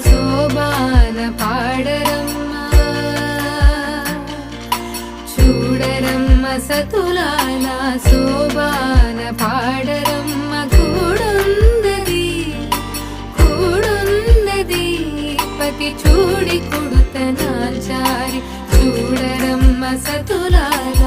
శోభాన పాడరమ్మ చూడరమ్మ సతులాల శోభాన పాడరమ్మ కూడుందది పతి చూడి కుడుతనాచారి చూడరమ్మ సతులాల